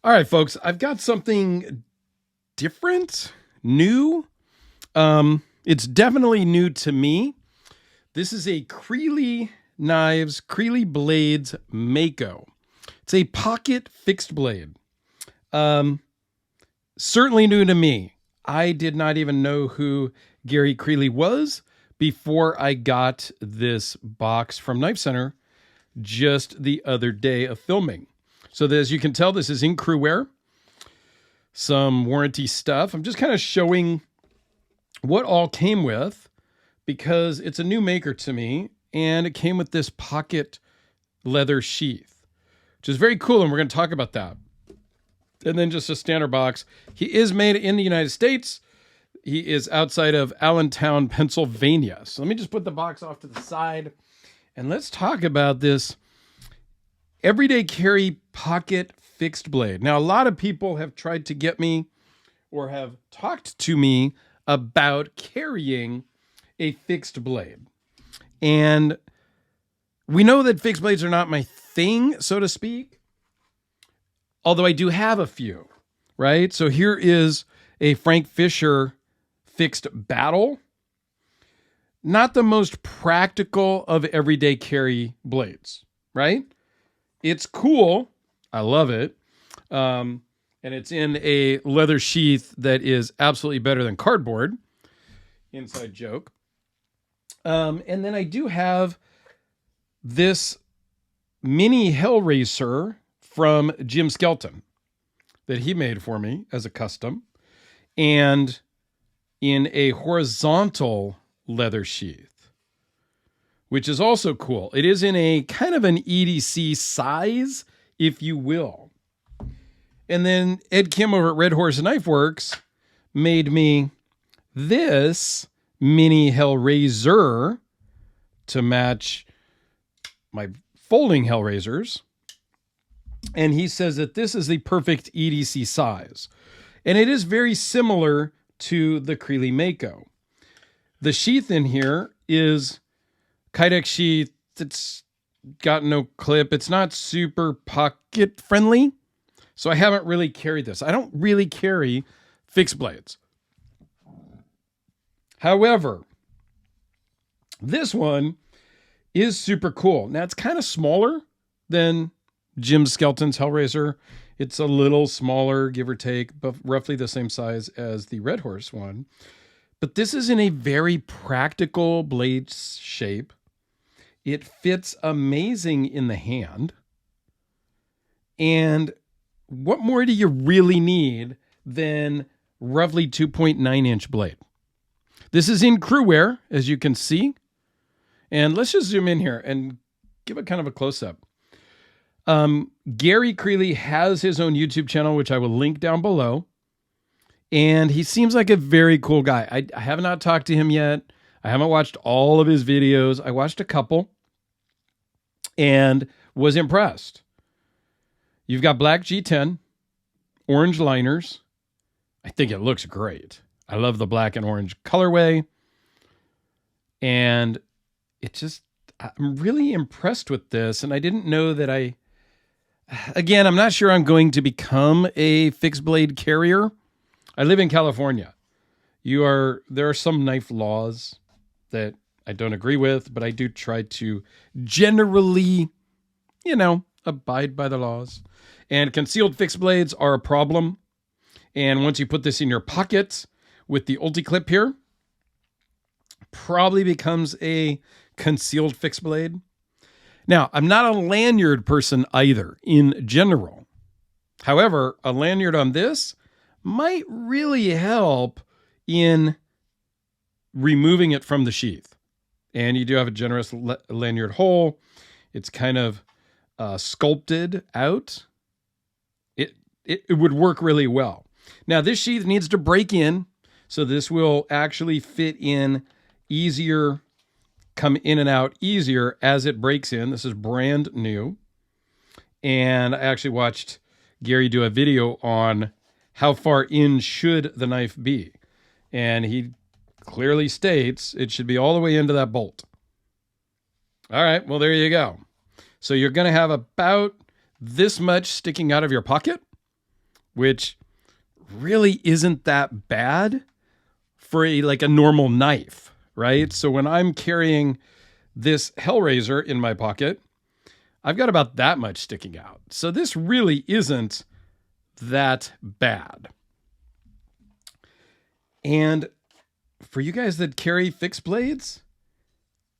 All right, folks, I've got something different, new. It's definitely new to me. This is a Creely knives, Creely blades Mako. It's a pocket fixed blade. Certainly new to me. I did not even know who Gary Creely was before I got this box from Knife Center just the other day of filming. So as you can tell, this is in crew wear, some warranty stuff. I'm just kind of showing what all came with because it's a new maker to me, and it came with this pocket leather sheath, which is very cool, and we're going to talk about that. And then just a standard box. He is made in the United States. He is outside of Allentown, Pennsylvania. So let me just put the box off to the side, and let's talk about this everyday carry pocket fixed blade. Now, a lot of people have tried to get me or have talked to me about carrying a fixed blade. And we know that fixed blades are not my thing, so to speak, although I do have a few, right? So here is a Frank Fisher fixed battle. Not the most practical of everyday carry blades, right? It's cool. I love it. And it's in a leather sheath that is absolutely better than cardboard. Inside joke. And then I do have this mini Hellraiser from Jim Skelton that he made for me as a custom, and in a horizontal leather sheath, which is also cool. It is in a kind of an EDC size, if you will. And then Ed Kim over at Red Horse Knife Works made me this mini Hellraiser to match my folding Hellraisers. And he says that this is the perfect EDC size. And it is very similar to the Creely Mako. The sheath in here is Kydex sheath. It's got no clip. It's not super pocket friendly. So I haven't really carried this. I don't really carry fixed blades. However, this one is super cool. Now, it's kind of smaller than Jim Skelton's Hellraiser. It's a little smaller, give or take, but roughly the same size as the Red Horse one. But this is in a very practical blade shape. It fits amazing in the hand. And what more do you really need than roughly 2.9-inch blade? This is in crew wear, as you can see. And let's just zoom in here and give it kind of a close-up. Gary Creely has his own YouTube channel, which I will link down below. And he seems like a very cool guy. I have not talked to him yet. I haven't watched all of his videos. I watched a couple and was impressed. You've got black G10, orange liners. I think it looks great. I love the black and orange colorway. And I'm really impressed with this. And I didn't know that again, I'm not sure I'm going to become a fixed blade carrier. I live in California. There are some knife laws that I don't agree with, but I do try to generally, abide by the laws. And concealed fixed blades are a problem. And once you put this in your pocket with the ulti-clip here, probably becomes a concealed fixed blade. Now, I'm not a lanyard person either in general. However, a lanyard on this might really help in removing it from the sheath. And you do have a generous lanyard hole. It's kind of sculpted out. It would work really well. Now, this sheath needs to break in, so this will actually fit in easier, come in and out easier as it breaks in. This is brand new. And I actually watched Gary do a video on how far in should the knife be. And he clearly states it should be all the way into that bolt. All right, well, there you go. So you're going to have about this much sticking out of your pocket. which really isn't that bad for like a normal knife, right? So when I'm carrying this Hellraiser in my pocket, I've got about that much sticking out. So this really isn't that bad. And for you guys that carry fixed blades,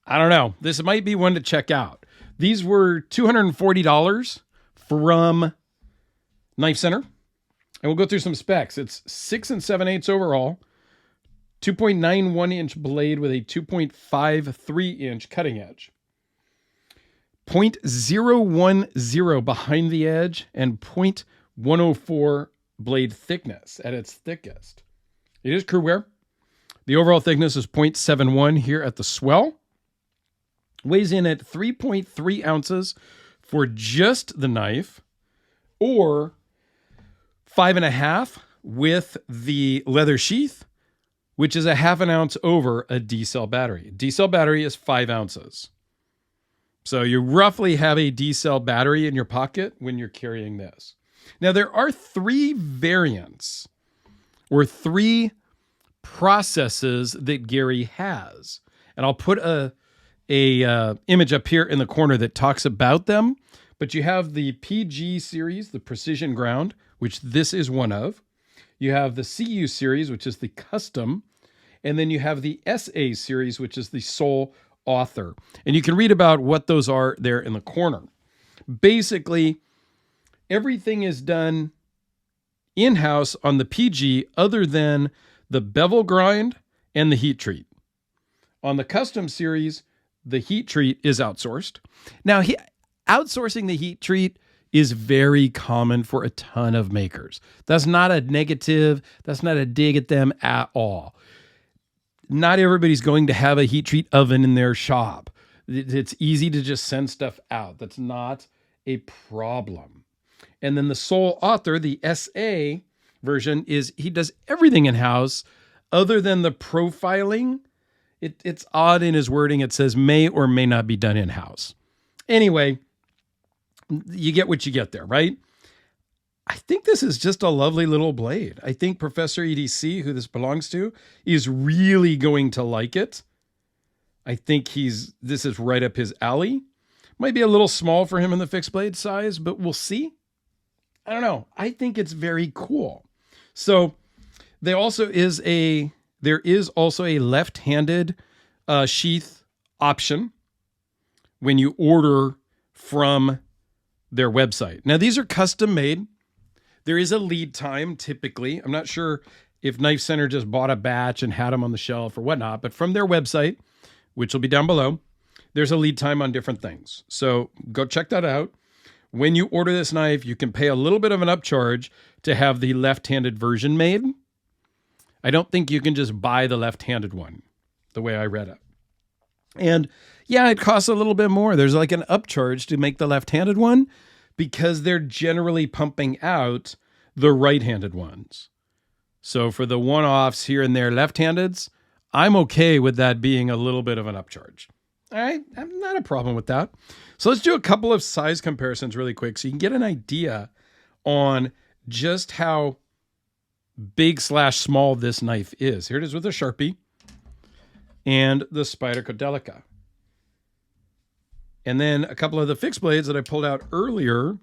I don't know. This might be one to check out. These were $240 from Knife Center. And we'll go through some specs. It's 6 7/8 overall, 2.91 inch blade with a 2.53 inch cutting edge, 0.010 behind the edge, and 0.104 blade thickness at its thickest. It is crew wear. The overall thickness is 0.71 here at the swell. Weighs in at 3.3 ounces for just the knife, or 5.5 with the leather sheath, which is a 1/2 ounce over a D-cell battery. D-cell battery is 5 ounces. So you roughly have a D-cell battery in your pocket when you're carrying this. Now, there are 3 variants or 3 processes that Gary has. And I'll put a image up here in the corner that talks about them. But you have the PG series, the Precision Ground, which this is one of. You have the CU series, which is the Custom. And then you have the SA series, which is the Sole Author. And you can read about what those are there in the corner. Basically, everything is done in-house on the PG other than the bevel grind and the heat treat. On the Custom series, the heat treat is outsourced. Now, outsourcing the heat treat is very common for a ton of makers. That's not a negative. That's not a dig at them at all. Not everybody's going to have a heat treat oven in their shop. It's easy to just send stuff out. That's not a problem. And then the Sole Author, the SA version, is he does everything in-house other than the profiling. It's odd in his wording. It says may or may not be done in-house. Anyway, you get what you get there, right? I think this is just a lovely little blade. I think Professor EDC, who this belongs to, is really going to like it. I think this is right up his alley. Might be a little small for him in the fixed blade size, but we'll see. I don't know. I think it's very cool. So there is also a left-handed sheath option when you order from their website. Now, these are custom made. There is a lead time typically. I'm not sure if Knife Center just bought a batch and had them on the shelf or whatnot, but from their website, which will be down below, there's a lead time on different things. So go check that out. When you order this knife, you can pay a little bit of an upcharge to have the left-handed version made. I don't think you can just buy the left-handed one, the way I read it. And yeah, it costs a little bit more. There's like an upcharge to make the left-handed one because they're generally pumping out the right-handed ones. So for the one-offs here and there left-handeds, I'm okay with that being a little bit of an upcharge. All right, I'm not a problem with that. So let's do a couple of size comparisons really quick so you can get an idea on just how big/small this knife is. Here it is with a Sharpie and the Spyderco Delica. And then a couple of the fixed blades that I pulled out earlier,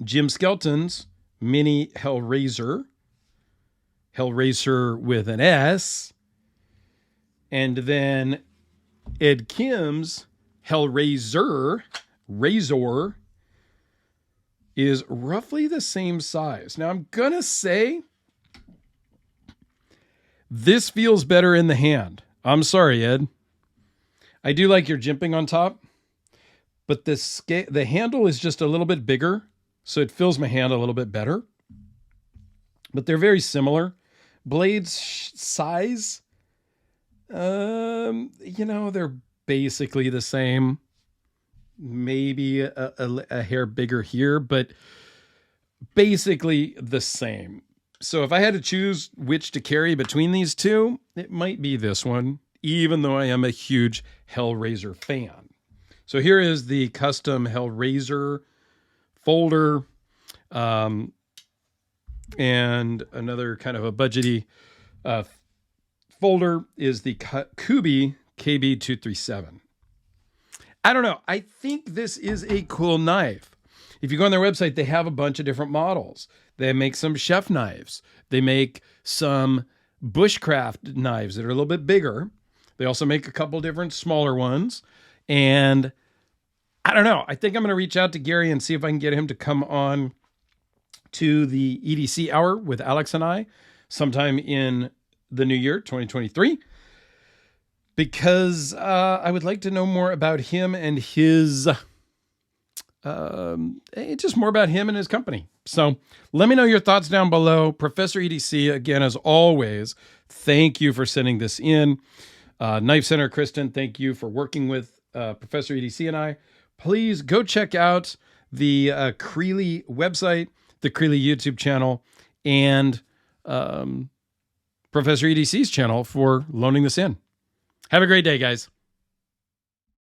Jim Skelton's Mini Hellraiser with an S, and then Ed Kim's Hellraiser Razor is roughly the same size. Now, I'm going to say this feels better in the hand. I'm sorry, Ed. I do like your jimping on top, but the handle is just a little bit bigger, so it fills my hand a little bit better. But they're very similar. Blades size, they're basically the same. Maybe a hair bigger here, but basically the same. So if I had to choose which to carry between these two, it might be this one, even though I am a huge Hellraiser fan. So here is the custom Hellraiser folder. And another kind of a budgety folder is the Kubi KB237. I don't know. I think this is a cool knife. If you go on their website, they have a bunch of different models. They make some chef knives. They make some bushcraft knives that are a little bit bigger. They also make a couple different smaller ones. And I don't know. I think I'm going to reach out to Gary and see if I can get him to come on to the EDC hour with Alex and I sometime in the new year, 2023, because I would like to know more about him and his, just more about him and his company. So let me know your thoughts down below. Professor EDC, again, as always, thank you for sending this in. Knife Center, Kristen, thank you for working with Professor EDC and I. Please go check out the Creely website, the Creely YouTube channel, and Professor EDC's channel for loaning this in. Have a great day, guys.